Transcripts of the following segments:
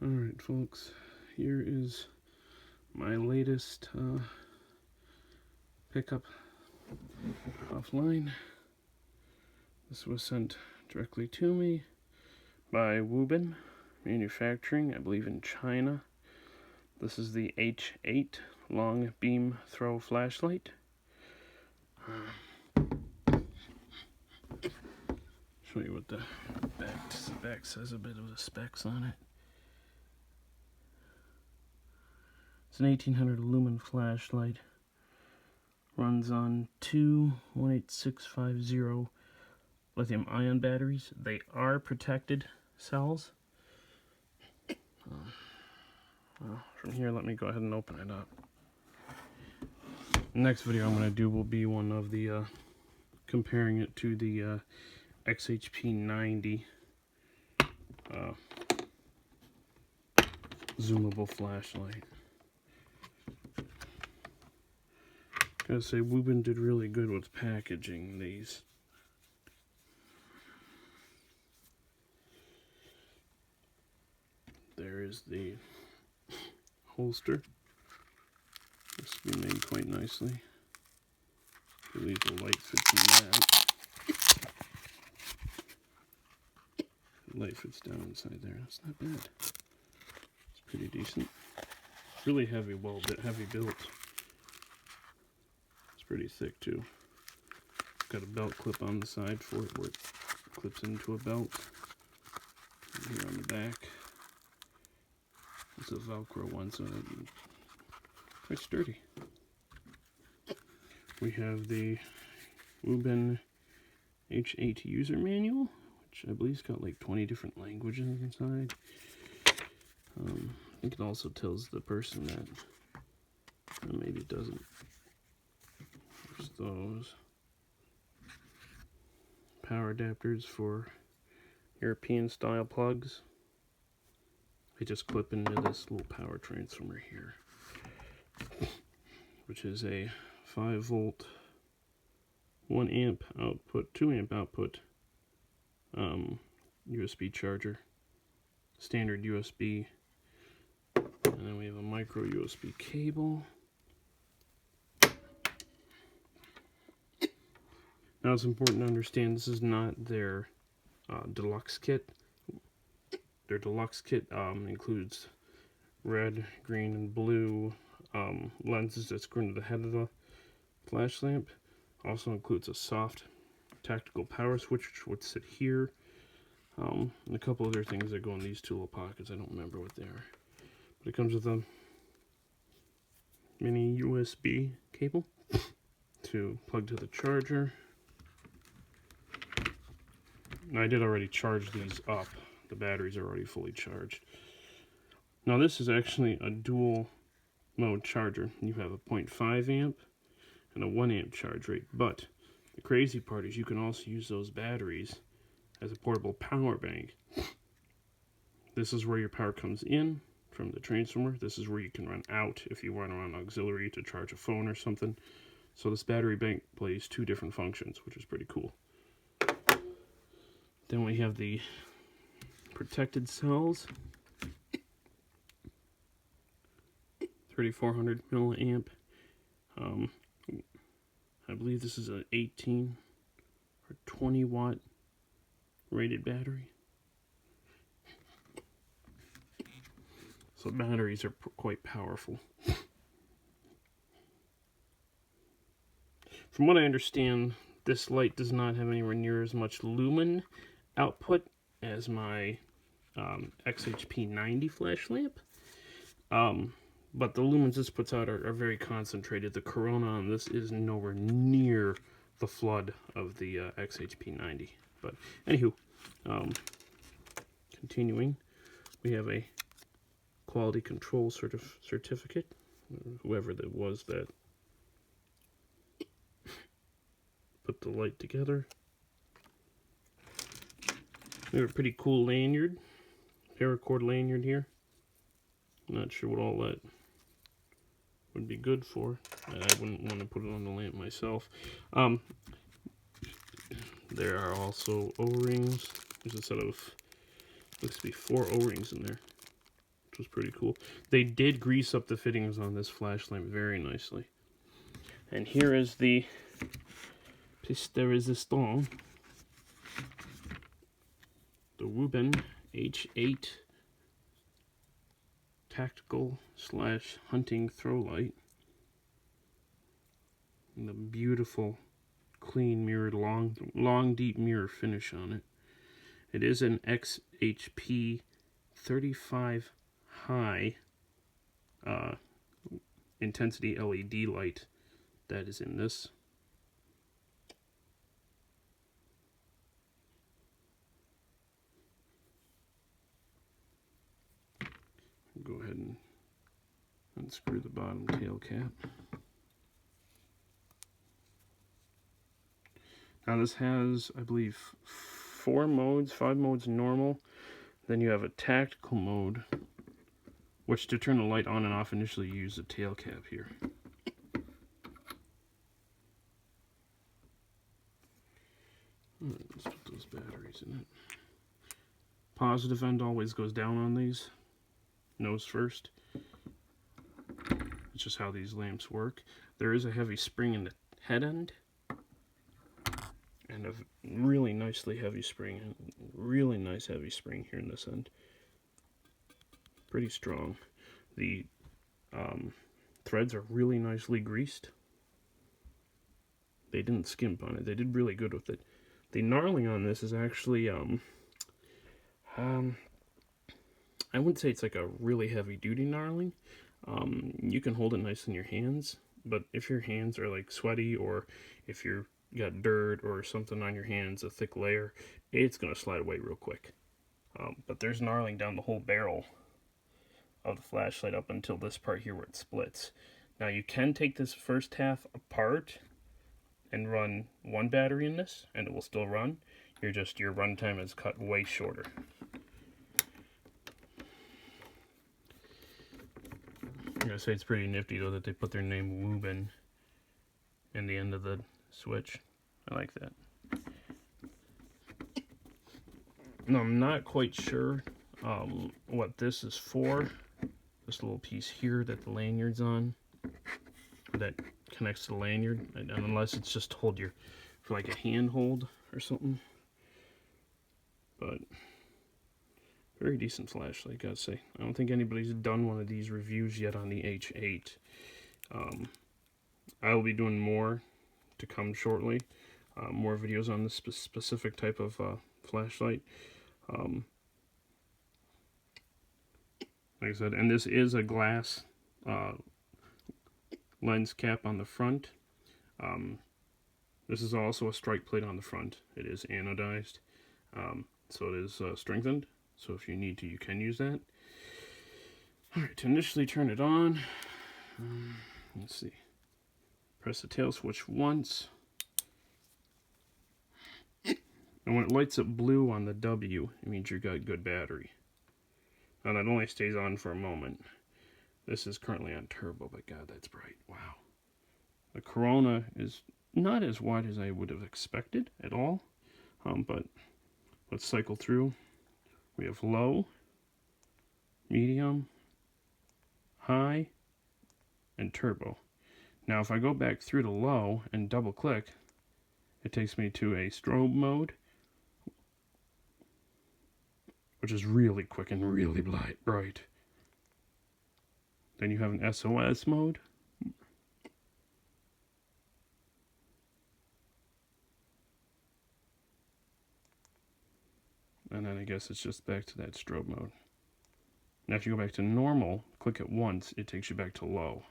Alright folks, here is my latest pickup offline. This was sent directly to me by Wuben Manufacturing, I believe in China. This is the H8 long beam throw flashlight. Show you what the back says, a bit of the specs on it. It's an 1800 lumen flashlight. Runs on two 18650 lithium ion batteries. They are protected cells. Well, from here, let me go ahead and open it up. The next video I'm going to do will be one of the comparing it to the XHP 90 zoomable flashlight. Gotta say, Wuben did really good with packaging these. There is the holster. This has been made quite nicely. I believe the light fits in that. The light fits down inside there. That's not bad. It's pretty decent. Really heavy, heavy built. Pretty thick too. Got a belt clip on the side for it where it clips into a belt. And here on the back, it's a Velcro one, so it's quite sturdy. We have the Wuben H8 user manual, which I believe has got like 20 different languages inside. I think it also tells the person that, maybe it doesn't. There's those power adapters for European style plugs. They just clip into this little power transformer here, which is a 5 volt 1 amp output, 2 amp output USB charger, standard USB, and then we have a micro USB cable. Now it's important to understand this is not their deluxe kit. Their deluxe kit includes red, green, and blue lenses that screw into the head of the flash lamp. Also includes a soft tactical power switch, which would sit here. And a couple other things that go in these two little pockets. I don't remember what they are. But it comes with a mini USB cable to plug to the charger. Now, I did already charge these up. The batteries are already fully charged. Now this is actually a dual mode charger. You have a 0.5 amp and a 1 amp charge rate. But the crazy part is you can also use those batteries as a portable power bank. This is where your power comes in from the transformer. This is where you can run out if you want to run auxiliary to charge a phone or something. So this battery bank plays 2 different functions, which is pretty cool. Then we have the protected cells, 3400 milliamp. I believe this is an 18 or 20 watt rated battery. So batteries are quite powerful. From what I understand, this light does not have anywhere near as much lumen output as my XHP 90 flash lamp, but the lumens this puts out are very concentrated. The corona on this is nowhere near the flood of the XHP 90. But anywho, continuing, we have a quality control certificate. Whoever that was that put the light together. We have a pretty cool lanyard, paracord lanyard here. Not sure what all that would be good for. I wouldn't want to put it on the lamp myself. There are also O-rings. There's a set of, looks to be 4 O-rings in there. which was pretty cool. They did grease up the fittings on this flashlight very nicely. And here is the pièce de résistance, the Wuben H8 tactical / hunting throw light. And the beautiful, clean mirrored, long, deep mirror finish on it. It is an XHP 35 high intensity LED light that is in this. Go ahead and unscrew the bottom tail cap. Now this has, I believe, 5 modes normal. Then you have a tactical mode, which to turn the light on and off initially you use the tail cap here. Let's put those batteries in it. Positive end always goes down on these. Nose first. It's just how these lamps work. There is a heavy spring in the head end. And a really nicely heavy spring. And really nice heavy spring here in this end. Pretty strong. The threads are really nicely greased. They didn't skimp on it. They did really good with it. The knurling on this is actually I wouldn't say it's like a really heavy duty knurling. You can hold it nice in your hands, but if your hands are like sweaty, or if you got dirt or something on your hands, a thick layer, it's gonna slide away real quick. But there's knurling down the whole barrel of the flashlight up until this part here where it splits. Now you can take this first half apart and run one battery in this, and it will still run. Your runtime is cut way shorter. I'm gonna say it's pretty nifty though that they put their name Wuben in the end of the switch. I like that. Now I'm not quite sure what this is for. This little piece here that the lanyard's on, that connects to the lanyard, and unless it's just to hold for like a handhold or something. But very decent flashlight, gotta say. I don't think anybody's done one of these reviews yet on the H8. I will be doing more to come shortly. More videos on this specific type of flashlight. Like I said, and this is a glass lens cap on the front. This is also a strike plate on the front. It is anodized, so it is strengthened. So if you need to, you can use that. Alright, to initially turn it on, let's see. Press the tail switch once. And when it lights up blue on the W, it means you've got good battery. Now that only stays on for a moment. This is currently on turbo, but God, that's bright. Wow. The corona is not as wide as I would have expected at all. But let's cycle through. We have low, medium, high, and turbo. Now if I go back through to low and double click, it takes me to a strobe mode, which is really quick and really bright. Then you have an SOS mode. And then I guess it's just back to that strobe mode. Now if you go back to normal, click it once, it takes you back to low.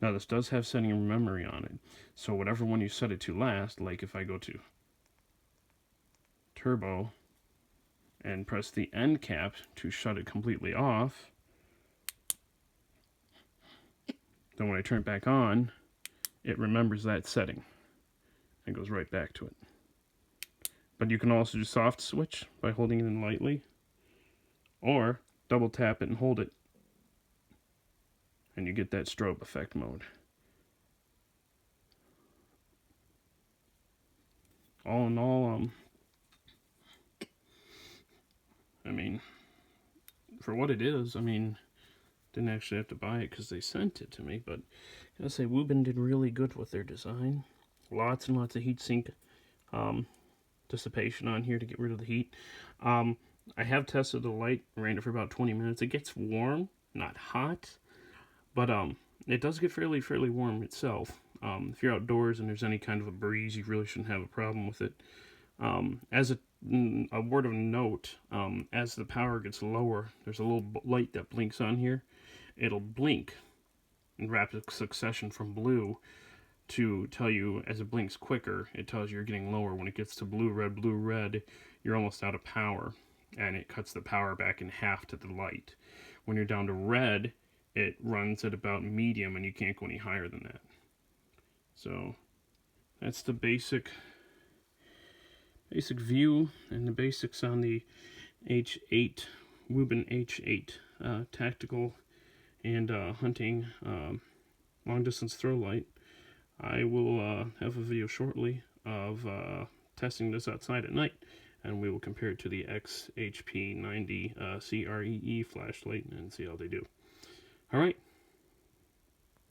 Now this does have setting memory on it. So whatever one you set it to last, like if I go to turbo and press the end cap to shut it completely off, then when I turn it back on, it remembers that setting and goes right back to it. But you can also do soft switch by holding it in lightly, or double tap it and hold it, and you get that strobe effect mode. All in all, I mean, for what it is, I mean, didn't actually have to buy it because they sent it to me, but I gotta say, Wuben did really good with their design. Lots and lots of heatsink dissipation on here to get rid of the heat. I have tested the light, ran it for about 20 minutes. It gets warm, not hot, but it does get fairly warm itself. If you're outdoors and there's any kind of a breeze, you really shouldn't have a problem with it. As a word of note, as the power gets lower, there's a little light that blinks on here. It'll blink in rapid succession from blue to tell you, as it blinks quicker, it tells you you're getting lower. When it gets to blue, red, you're almost out of power, and it cuts the power back in half to the light. When you're down to red, it runs at about medium, and you can't go any higher than that. So that's the basic view and the basics on the H8 Wuben H8 tactical and hunting long distance throw light. I will have a video shortly of testing this outside at night, and we will compare it to the XHP 90 CREE flashlight and see how they do. Alright,